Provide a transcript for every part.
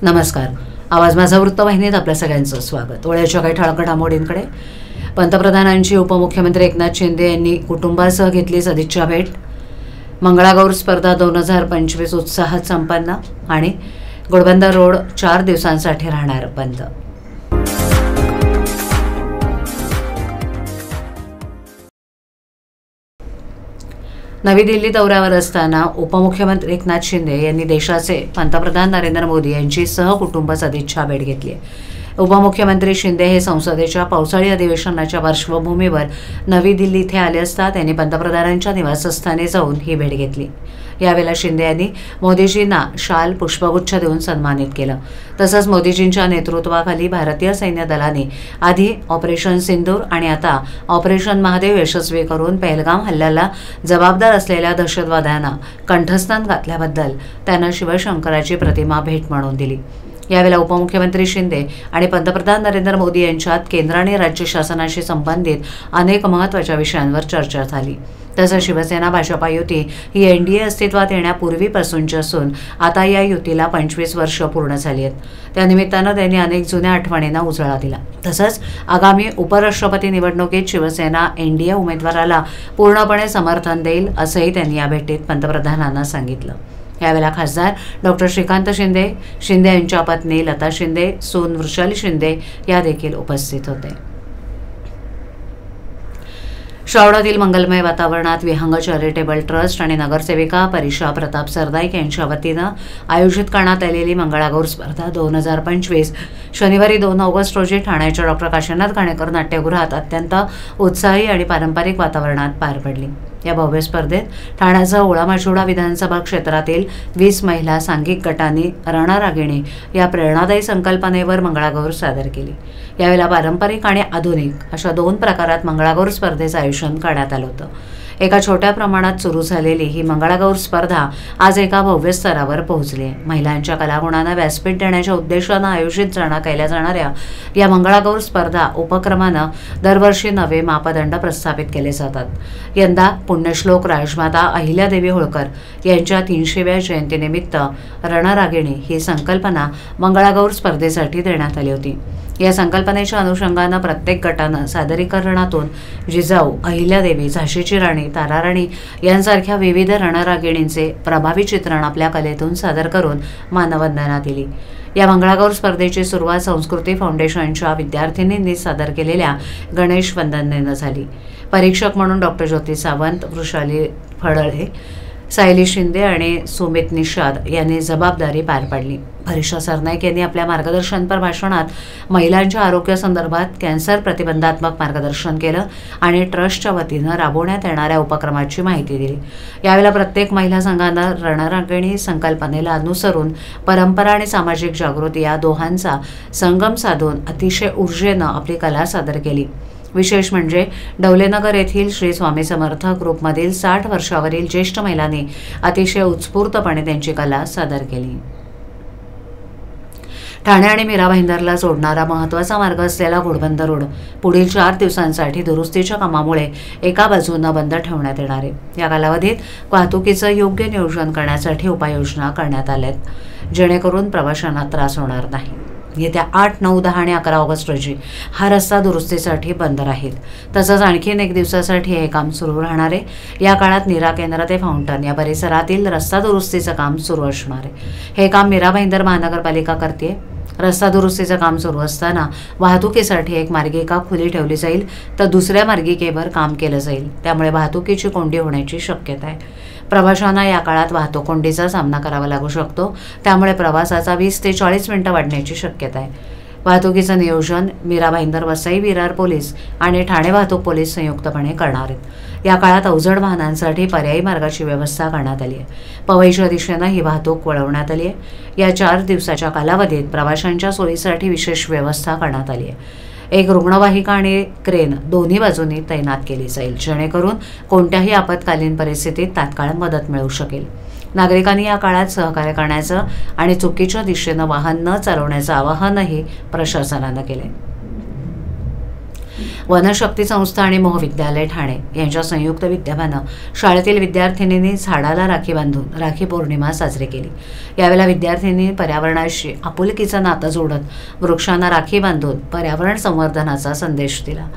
नमस्कार. आवाज माझा वृत्तवाहिनीत आपल्या सगळ्यांचं स्वागत. वेळेच्या काही ठळक घडामोडींकडे. पंतप्रधानांची उपमुख्यमंत्री एकनाथ शिंदे यांनी कुटुंबासह घेतली सदिच्छा भेट. मंगळागौर स्पर्धा 2025 उत्साहात संपन्न आणि घोडबंदर रोड 4 दिवसांसाठी राहणार बंद. नवी दिल्ली दौऱ्यावर असताना उपमुख्यमंत्री एकनाथ शिंदे यांनी देशाचे पंतप्रधान नरेंद्र मोदी यांची सहकुटुंब सदिच्छा भेट घेतली. उपमुख्यमंत्री शिंदे हे संसदेच्या पावसाळी अधिवेशनाच्या पार्श्वभूमीवर नवी दिल्ली इथे आले असता त्यांनी पंतप्रधानांच्या निवासस्थानी जाऊन ही भेट घेतली. यावेळेला शिंदे यांनी मोदीजींना शाल पुष्पगुच्छ देऊन सन्मानित केलं. तसंच मोदीजींच्या नेतृत्वाखाली भारतीय सैन्य दलाने आधी ऑपरेशन सिंदूर आणि आता ऑपरेशन महादेव यशस्वी करून पहलगाम हल्ल्याला जबाबदार असलेल्या दहशतवाद्यांना कंठस्थान घातल्याबद्दल त्यांना शिवशंकराची प्रतिमा भेट म्हणून दिली. यावेळेला उपमुख्यमंत्री शिंदे आणि पंतप्रधान नरेंद्र मोदी यांच्यात केंद्र आणि राज्य शासनाशी संबंधित अनेक महत्त्वाच्या विषयांवर चर्चा झाली. तसंच शिवसेना भाजपा युती ही एनडीए अस्तित्वात येण्यापूर्वीपासूनची असून आता या युतीला 25 वर्ष पूर्ण झाली आहेत. त्यानिमित्तानं त्यांनी अनेक जुन्या आठवणींना उजाळा दिला. तसंच आगामी उपराष्ट्रपती निवडणुकीत शिवसेना एनडीए उमेदवाराला पूर्णपणे समर्थन देईल असंही त्यांनी या भेटीत पंतप्रधानांना सांगितलं. यावेळेला खासदार डॉक्टर श्रीकांत शिंदे, शिंदे यांच्या पत्नी लता शिंदे, सून वृषाली शिंदे या देखील उपस्थित होते. श्रावणातील मंगलमय वातावरणात विहंग चॅरिटेबल ट्रस्ट आणि नगरसेविका परीक्षा प्रताप सरनाईक यांच्या वतीनं आयोजित करण्यात आलेली मंगळागौर स्पर्धा 2025 शनिवारी 2 ऑगस्ट रोजी ठाण्याच्या डॉक्टर काशीनाथ घाणेकर नाट्यगृहात अत्यंत उत्साही आणि पारंपरिक वातावरणात पार पडली. या भव्य स्पर्धेत ठाण्याचा ओळामाचोळा विधानसभा क्षेत्रातील 20 महिला सांघिक गटांनी रणरागिणी या प्रेरणादायी संकल्पनेवर मंगळागौर सादर केली. यावेळेला पारंपरिक आणि आधुनिक अशा 2 प्रकारात मंगळागौर स्पर्धेचं आयोजन करण्यात आलं होतं. एका छोट्या प्रमाणात सुरू झालेली ही मंगळागौर स्पर्धा आज एका भव्य स्तरावर पोहोचली आहे. महिलांच्या कलागुणांना व्यासपीठ देण्याच्या उद्देशानं आयोजित केल्या जाणाऱ्या या मंगळागौर स्पर्धा उपक्रमानं दरवर्षी नवे मापदंड प्रस्थापित केले जातात. यंदा पुण्यश्लोक राजमाता अहिल्यादेवी होळकर यांच्या 300व्या जयंतीनिमित्त रणरागिणी ही संकल्पना मंगळागौर स्पर्धेसाठी देण्यात आली होती. या संकल्पनेच्या अनुषंगानं प्रत्येक गटानं सादरीकरणातून जिजाऊ, अहिल्यादेवी, झाशीची राणी, ताराराणी यांसारख्या विविध रणरागिणींचे प्रभावी चित्रण आपल्या कलेतून सादर करून मानवंदना दिली. या मंगळागौर स्पर्धेची सुरुवात संस्कृती फाउंडेशनच्या विद्यार्थिनींनी सादर केलेल्या गणेश वंदनेनं झाली. परीक्षक म्हणून डॉक्टर ज्योती सावंत, वृषाली फडळे, सायली शिंदे आणि सुमित निषाद यांनी जबाबदारी पार पाडली. परीक्षा सरनाईक यांनी आपल्या मार्गदर्शनपर भाषणात महिलांच्या आरोग्यासंदर्भात कॅन्सर प्रतिबंधात्मक मार्गदर्शन केलं आणि ट्रस्टच्या वतीनं राबवण्यात येणाऱ्या उपक्रमाची माहिती दिली. यावेळेला प्रत्येक महिला संघानं रणरागिणी संकल्पनेला अनुसरून परंपरा आणि सामाजिक जागृती या दोहांचा संगम साधून अतिशय ऊर्जेनं आपली कला सादर केली. विशेष म्हणजे डवलेनगर येथील श्री स्वामी समर्थ ग्रुपमधील 60 वर्षावरील ज्येष्ठ महिलांनी अतिशय उत्स्फूर्तपणे त्यांची कला सादर केली. ठाणे आणि मीरा भाईंदरला जोडणारा महत्त्वाचा मार्ग असलेला घोडबंदर रोड पुढील 4 दिवसांसाठी दुरुस्तीच्या कामामुळे एका बाजूनं बंद ठेवण्यात येणार आहे. या कालावधीत वाहतुकीचं योग्य नियोजन करण्यासाठी उपाययोजना करण्यात आल्या आहेत, जेणेकरून प्रवाशांना त्रास होणार नाही. येत्या 8, 9, 10 आणि 11 ऑगस्ट रोजी हा रस्ता दुरुस्तीसाठी बंद राहील. तसंच आणखीन 1 दिवसासाठी हे काम सुरू राहणार आहे. या काळात नीरा केंद्र ते फाउंटन या परिसरातील रस्ता दुरुस्तीचं काम सुरू असणार आहे. हे काम मीरा भाईंदर महानगरपालिका करते. रस्ता दुरुस्तीचं काम सुरू असताना वाहतुकीसाठी एक मार्गिका खुली ठेवली जाईल, तर दुसऱ्या मार्गिकेवर काम केलं जाईल. त्यामुळे वाहतुकीची कोंडी होण्याची शक्यता आहे. प्रवाशांना या काळात वाहतूक कोंडीचा सामना करावा लागू शकतो. त्यामुळे प्रवासाचा 20 ते 40 मिनिटं वाढण्याची शक्यता आहे. वाहतुकीचं नियोजन मीरा भाईंदर वसई विरार पोलीस आणि ठाणे वाहतूक पोलीस संयुक्तपणे करणार आहेत. या काळात अवजड वाहनांसाठी पर्यायी मार्गाची व्यवस्था करण्यात आली आहे. पवईच्या दिशेनं ही वाहतूक वळवण्यात आली आहे. या 4 दिवसाच्या कालावधीत प्रवाशांच्या सोयीसाठी विशेष व्यवस्था करण्यात आली आहे. एक रुग्णवाहिका आणि क्रेन दोन्ही बाजूंनी तैनात केली जाईल, जेणेकरून कोणत्याही आपत्कालीन परिस्थितीत तात्काळ मदत मिळू शकेल. नागरिकांनी या काळात सहकार्य करण्याचं आणि चुकीच्या दिशेनं वाहन न चालवण्याचं आवाहनही प्रशासनानं केले. वनशक्ती संस्था आणि महाविद्यालय ठाणे यांच्या संयुक्त विद्यमानं शाळेतील विद्यार्थिनींनी झाडाला राखी बांधून राखी पौर्णिमा साजरी केली। यावेळेला विद्यार्थिनींनी पर्यावरणाशी आपुलकीचं नातं जोडत वृक्षांना राखी बांधून पर्यावरण संवर्धनाचा संदेश दिला।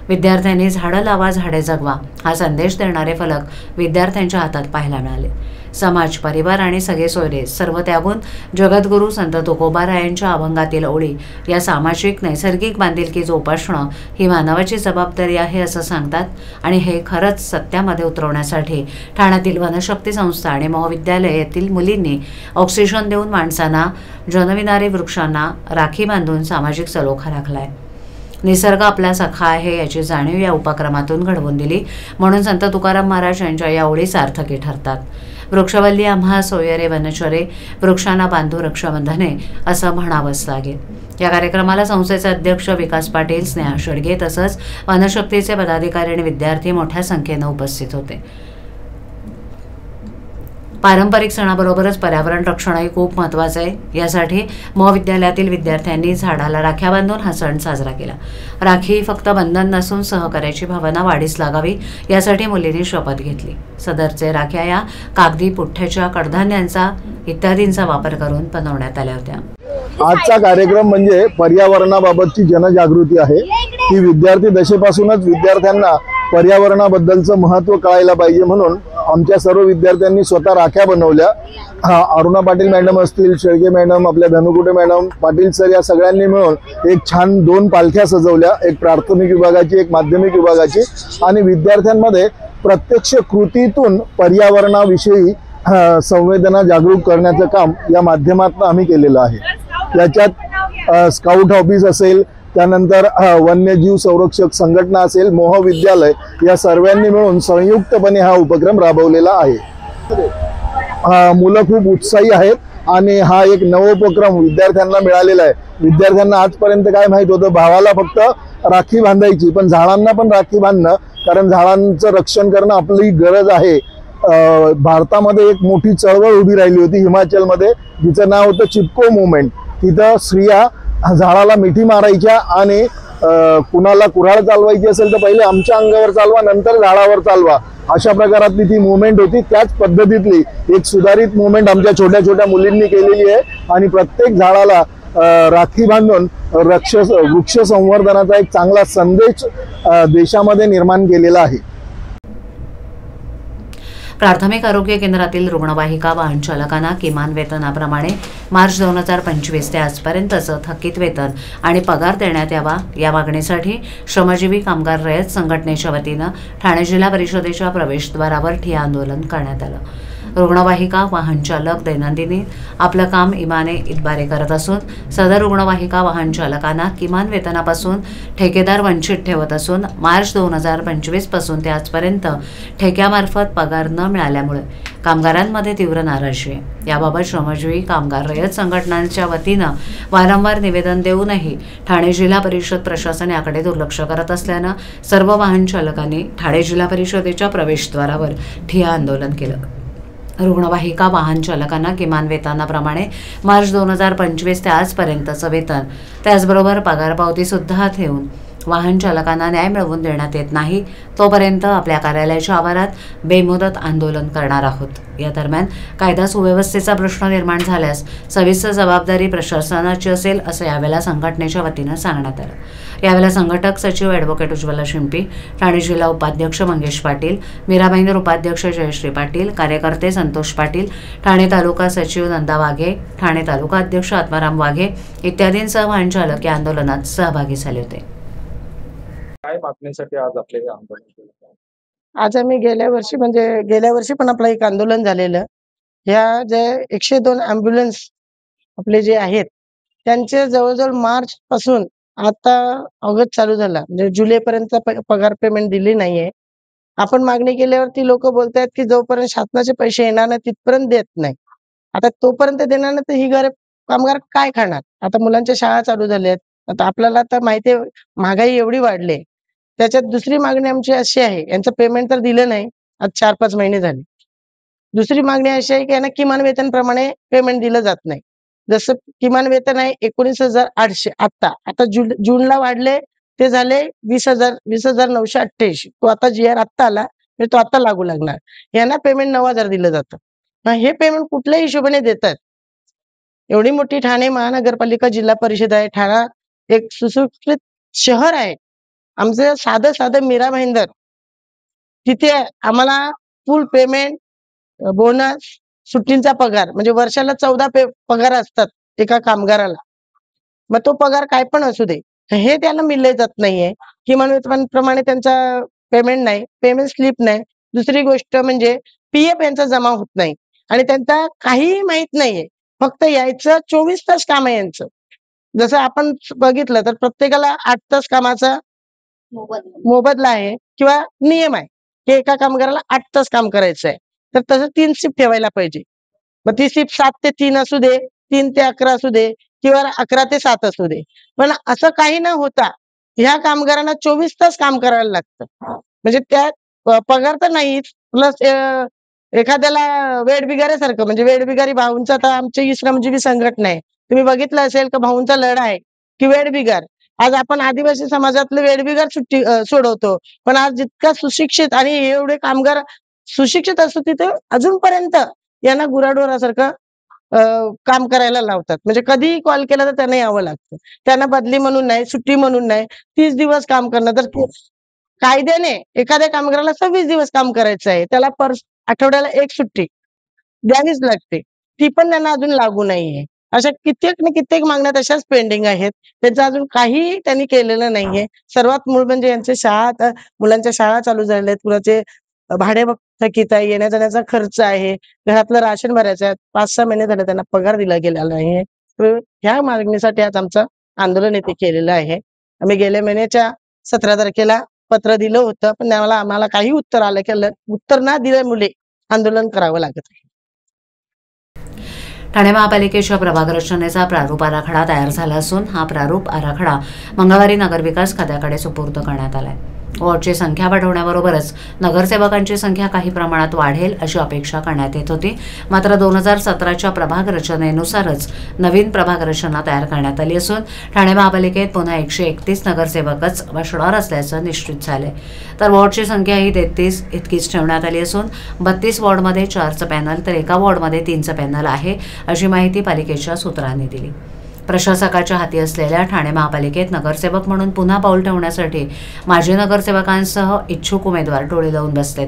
विद्यार्थ्यांनी झाडं लावा झाडे जगवा हा संदेश देणारे फलक विद्यार्थ्यांच्या हातात पाहायला मिळाले। समाज, परिवार आणि सगळे सोयरे सर्व त्यागून जगद्गुरू संत तुकोबारायांच्या अभंगातील ओळी या सामाजिक नैसर्गिक बांधिलकी जोपासणं ही मानवाची जबाबदारी आहे असं सांगतात आणि हे खरंच सत्यामध्ये उतरवण्यासाठी ठाण्यातील वनशक्ती संस्था आणि महाविद्यालय येथील मुलींनी ऑक्सिजन देऊन माणसांना जनविणारे वृक्षांना राखी बांधून सामाजिक सलोखा राखलाय। निसर्ग आपला सखा आहे याची जाणीव या उपक्रमातून घडवून दिली म्हणून संत तुकाराम महाराज यांच्या या ओळी सार्थकी ठरतात। वृक्षवल्ली आम्हा सोयरे वनचरे, वृक्षांना बांधू रक्षाबंधने असं म्हणावंच लागेल। या कार्यक्रमाला संस्थेचे अध्यक्ष विकास पाटील, स्नेहा शेडगे तसंच वनशक्तीचे पदाधिकारी आणि विद्यार्थी मोठ्या संख्येनं उपस्थित होते। पारंपरिक सणाबरोबरच पर्यावरण रक्षणही खूप महत्त्वाचं आहे। यासाठी महाविद्यालयातील विद्यार्थ्यांनी झाडाला राख्या बांधून हा सण साजरा केला। राखी फक्त बंधन नसून सहकार्याची भावना वाढीस लागावी यासाठी मुलींनी शपथ घेतली। सदरचे राख्या या कागदी, पुठ्ठ्याच्या, कडधान्यांचा इत्यादींचा वापर करून बनवण्यात आल्या होत्या। आजचा कार्यक्रम म्हणजे पर्यावरणाबाबतची जनजागृती आहे। ही विद्यार्थी दशेपासूनच विद्यार्थ्यांना पर्यावरणाबद्दलचं महत्त्व कळायला पाहिजे म्हणून आमच्या सर्व विद्यार्थ्यांनी स्वतः राख्या बनवल्या। अरुणा पाटील मॅडम असतील, शेळके मॅडम, आपल्या धनुकुटे मॅडम, पाटील सर या सगळ्यांनी मिळून एक छान 2 पालख्या सजवल्या, एक प्राथमिक विभागाची, एक माध्यमिक विभागाची, आणि विद्यार्थ्यांमध्ये प्रत्यक्ष कृतीतून पर्यावरणाविषयी संवेदना जागरूक करण्याचं काम या माध्यमातून आम्ही केलेलं आहे। याच्यात स्काउट ऑफिस असेल, त्यानंतर वन्यजीव संरक्षक संघटना असेल, महाविद्यालय या सर्वांनी मिळून संयुक्तपणे हा उपक्रम राबवलेला आहे। मुलं खूप उत्साही आहेत आणि हा एक नवोपक्रम विद्यार्थ्यांना मिळालेला आहे। विद्यार्थ्यांना आजपर्यंत काय माहित होतं, भावाला फक्त राखी बांधायची, पण झाडांना पण राखी बांधणं, कारण झाडांचं रक्षण करणं आपली गरज आहे। भारतामध्ये एक मोठी चळवळ उभी राहिली होती हिमाचलमध्ये, जिचं नाव होतं चिपको मुवमेंट। तिथं स्त्रिया झाडाला मिठी मारायच्या आणि कुणाला कुऱ्हाड चालवायची असेल तर पहिले आमच्या अंगावर चालवा, नंतर झाडावर चालवा, अशा प्रकारातली ती मुवमेंट होती। त्याच पद्धतीतली एक सुधारित मुवमेंट आमच्या छोट्या छोट्या मुलींनी केलेली आहे आणि प्रत्येक झाडाला राखी बांधून वृक्ष संवर्धनाचा एक चांगला संदेश देशामध्ये निर्माण केलेला आहे। प्राथमिक आरोग्य केंद्रातील रुग्णवाहिका वाहन चालकांना किमान वेतनाप्रमाणे मार्च 2025 ते आजपर्यंतचं थकीत वेतन आणि पगार देण्यात यावा या मागणीसाठी श्रमजीवी कामगार रयत संघटनेच्या वतीनं ठाणे जिल्हा परिषदेच्या प्रवेशद्वारावर ठिय्या आंदोलन करण्यात आलं। रुग्णवाहिका वाहन चालक दैनंदिनी आपलं काम इमाने इतबारे करत असून सदर रुग्णवाहिका वाहन चालकांना किमान वेतनापासून ठेकेदार वंचित ठेवत असून मार्च 2025 पासून ते आजपर्यंत ठेक्यामार्फत पगार न मिळाल्यामुळे कामगारांमध्ये तीव्र नाराजी आहे। याबाबत श्रमजीवी कामगार रयत संघटनांच्या वतीनं वारंवार निवेदन देऊनही ठाणे जिल्हा परिषद प्रशासन याकडे दुर्लक्ष करत असल्यानं सर्व वाहन चालकांनी ठाणे जिल्हा परिषदेच्या प्रवेशद्वारावर ठिय्या आंदोलन केलं। रुग्णवाहिका वाहन चालकांना किमान वेतनाप्रमाणे मार्च 2025 ते आजपर्यंतचं वेतन, त्याचबरोबर पगार पावती सुद्धा ठेवून वाहन चालकांना न्याय मिळवून देण्यात येत नाही तोपर्यंत आपल्या कार्यालयाच्या आवारात बेमुदत आंदोलन करणार आहोत। या दरम्यान कायदा सुव्यवस्थेचा प्रश्न निर्माण झाल्यास सविस्तर जबाबदारी प्रशासनाची असेल असं यावेळेला संघटनेच्या वतीनं सांगण्यात आलं। यावेळेला संघटक सचिव ॲडव्होकेट उज्ज्वला शिंपी, ठाणे जिल्हा उपाध्यक्ष मंगेश पाटील, मीराबाईंदर उपाध्यक्ष जयश्री पाटील, कार्यकर्ते संतोष पाटील, ठाणे तालुका सचिव नंदा वाघे, ठाणे तालुका अध्यक्ष आत्माराम वाघे इत्यादींसह वाहन चालक या आंदोलनात सहभागी झाले होते। काय मागणीसाठी आज आपले आंदोलन केलं? आज आम्ही गेल्या वर्षी पण आपलं एक आंदोलन झालेलं। ह्या जे 102 ॲम्ब्युलन्स आपले जे आहेत त्यांचे जवळजवळ मार्च पासून आता ऑगस्ट चालू झाला, म्हणजे जुलैपर्यंत पगार पेमेंट दिली नाहीये। आपण मागणी केल्यावर ती लोक बोलतायत की जोपर्यंत शासनाचे पैसे येणार नाही तिथपर्यंत देत नाही। आता तोपर्यंत देणार नाही तर ही गरीब कामगार काय खाणार? आता मुलांच्या शाळा चालू झाल्या आहेत। आता आपल्याला तर माहिती आहे महागाई एवढी वाढली, त्याच्यात दुसरी मागणी आमची अशी आहे, यांचं पेमेंट तर दिलं नाही, आज 4-5 महिने झाले। दुसरी मागणी अशी आहे की यांना किमान वेतनप्रमाणे पेमेंट दिलं जात नाही। जसं किमान वेतन आहे 19,800 आता जूनला वाढले ते झाले 20,988. तो आता जी आर आत्ता आला, म्हणजे तो आता लागू लागणार. यांना पेमेंट 9,000 दिलं जातं. हे पेमेंट कुठल्या हिशोबाने देतात? एवढी मोठी ठाणे महानगरपालिका, जिल्हा परिषद आहे. ठाणा एक सुशिक्षित शहर आहे. आमचं साधं मीरा भाईंदर तिथे आम्हाला फुल पेमेंट, बोनस, सुट्टींचा पगार म्हणजे वर्षाला 14 पगार असतात एका कामगाराला. मग तो पगार काय पण असू दे, हे त्यांना मिळले जात नाहीये. किमान प्रमाणे त्यांचा पेमेंट नाही, पेमेंट स्लिप नाही. दुसरी गोष्ट म्हणजे पीएफ यांचा जमा होत नाही आणि त्यांचा काहीही माहित नाहीये. फक्त यायचं 24 तास काम आहे यांचं. जसं आपण बघितलं तर प्रत्येकाला 8 तास कामाचा मोबदला आहे किंवा नियम आहे की एका कामगाराला 8 तास काम करायचं आहे. तर तसं 3 शिफ्ट ठेवायला पाहिजे. मग ती शिफ्ट 7 ते 3 असू दे, 3 ते 11 असू दे किंवा 11 ते 7 असू दे. पण असं काही न होता ह्या कामगारांना 24 तास काम करायला लागतं. म्हणजे त्यात पगार तर नाहीच, प्लस एखाद्याला वेठबिगाऱ्यासारखं, म्हणजे वेठबिगारी भाऊंचा तर आमची श्रमजीवी संघटना आहे. तुम्ही बघितलं असेल का भाऊंचा लढा आहे की वेठबिगार. आज आपण आदिवासी समाजातले वेठबिगार सोडवतो, पण आज जितका सुशिक्षित आणि एवढे कामगार सुशिक्षित असतो तिथे अजूनपर्यंत यांना गुराढोरासारखं काम करायला लावतात. म्हणजे कधीही कॉल केला तर त्यांना यावं लागतं. त्यांना बदली म्हणून नाही, सुट्टी म्हणून नाही, 30 दिवस काम करणं. तर कायद्याने एखाद्या कामगाराला 26 दिवस काम करायचं आहे, त्याला आठवड्याला 1 सुट्टी द्यावीच लागते. ती पण त्यांना अजून लागू नाहीये. अशा कित्येक मागण्या तशाच पेंडिंग आहेत. त्यांचं अजून काही त्यांनी केलेलं नाहीये. सर्वात मूळ म्हणजे यांचे मुलांच्या शाळा चालू झालेल्या आहेत. कुणाचे भाडे थकीत आहे, येण्या-जाण्याचा खर्च आहे, घरातलं राशन भरायचं आहे. 5-6 महिने झाले त्यांना पगार दिला गेलेला नाहीये. तर ह्या मागणीसाठी आज आमचं आंदोलन येथे केलेलं आहे. आम्ही गेल्या महिन्याच्या 17 तारखेला पत्र दिलं होतं, पण आम्हाला काही उत्तर उत्तर न दिल्यामुळे आंदोलन करावं लागत आहे. ठाणे महापालिकेच्या प्रभाग रचनेचा प्रारूप आराखडा तयार झाला असून हा प्रारूप आराखडा मंगळवारी नगरविकास खात्याकडे सुपूर्द करण्यात आलाय. वॉर्डची संख्या वाढवण्याबरोबरच नगरसेवकांची संख्या काही प्रमाणात वाढेल अशी अपेक्षा करण्यात येत होती. मात्र 2017च्या प्रभाग रचनेनुसारच नवीन प्रभाग रचना तयार करण्यात आली असून ठाणे महापालिकेत पुन्हा 131 नगरसेवकच बसणार असल्याचं निश्चित झालंय. तर वॉर्डची संख्या ही 33 इतकीच ठेवण्यात आली असून 32 वॉर्डमध्ये 4चं पॅनल तर एका वॉर्डमध्ये 3चं पॅनल आहे अशी माहिती पालिकेच्या सूत्रांनी दिली. प्रशासकाच्या हाती असलेल्या ठाणे महापालिकेत नगरसेवक म्हणून पुन्हा पाऊल ठेवण्यासाठी माजी नगरसेवकांसह इच्छुक उमेदवार टोळी लावून बसलेत.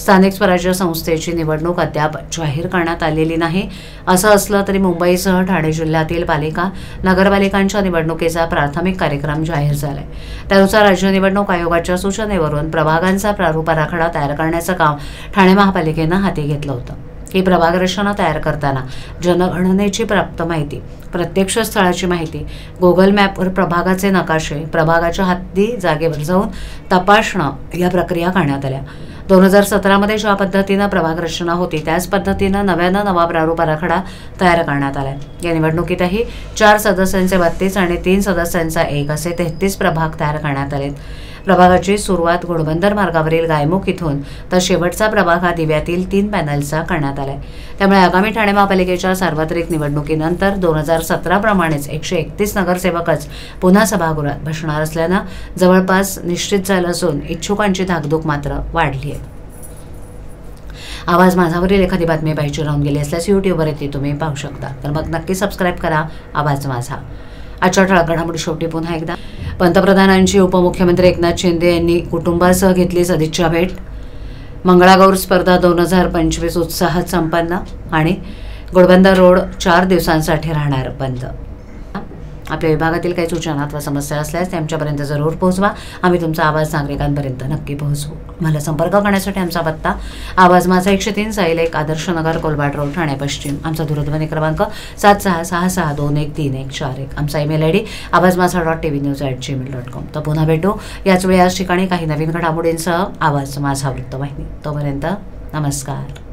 स्थानिक स्वराज्य संस्थेची निवडणूक अद्याप जाहीर करण्यात आलेली नाही. असं असलं तरी मुंबईसह ठाणे जिल्ह्यातील पालिका नगरपालिकांच्या निवडणुकीचा प्राथमिक कार्यक्रम जाहीर झालाय. त्यानुसार राज्य निवडणूक आयोगाच्या सूचनेवरून प्रभागांचा प्रारूप आराखडा तयार करण्याचं काम ठाणे महापालिकेनं हाती घेतलं होतं. ही प्रभाग रचना तयार करताना जनगणनेची प्राप्त माहिती, प्रत्यक्ष स्थळाची माहिती, गुगल मॅपवर प्रभागाचे नकाशे, प्रभागाच्या हद्दी जागेवर जाऊन तपासणं या प्रक्रिया करण्यात आल्या. 2017मध्ये ज्या पद्धतीनं प्रभाग रचना होती त्याच पद्धतीनं नवा प्रारूप आराखडा तयार करण्यात आलाय. या निवडणुकीतही 4 सदस्यांचे 32 आणि 3 सदस्यांचा 1 असे 33 प्रभाग तयार करण्यात आलेत. प्रभागाची सुरुवात घोडबंदर मार्गावरील गायमुख इथून तर शेवटचा प्रभाग हा दिव्यातील 3 पॅनलचा करण्यात आलाय. त्यामुळे आगामी ठाणे महापालिकेच्या सार्वत्रिक निवडणुकीनंतर 2017 प्रमाणेच 131 नगरसेवकच पुन्हा सभागृहात बसणार असल्यानं जवळपास निश्चित झालं असून इच्छुकांची धाकधूक मात्र वाढली आहे. आवाज माझावरील एखादी बातमी पाहिजे राहून गेली असल्यास यूट्यूबवरती तुम्ही पाहू शकता. तर मग नक्की सबस्क्राईब करा आवाज माझा. आजच्या ठळक घडामोडी शेवटी पुन्हा एकदा पंतप्रधानांची उपमुख्यमंत्री एकनाथ शिंदे यांनी कुटुंबासह घेतली सदिच्छा भेट. मंगळागौर स्पर्धा 2025 उत्साहात संपन्न आणि घोडबंदर रोड 4 दिवसांसाठी राहणार बंद. आपल्या विभागातील काही सूचना अथवा समस्या असल्यास ते आमच्यापर्यंत जरूर पोहोचवा. आम्ही तुमचा आवाज नागरिकांपर्यंत नक्की पोहोचवू. मला संपर्क करण्यासाठी आमचा पत्ता आवाज माझा 103 साईल 1 आदर्श नगर कोलवाड रोड ठाणे पश्चिम. आमचा दूरध्वनी क्रमांक 7666211441. आमचा ईमेल ID awazmaza.tvnews@gmail.com. तर पुन्हा भेटू याच वेळी याच ठिकाणी काही नवीन घडामोडींसह आवाज माझा वृत्तवाहिनी. तोपर्यंत नमस्कार.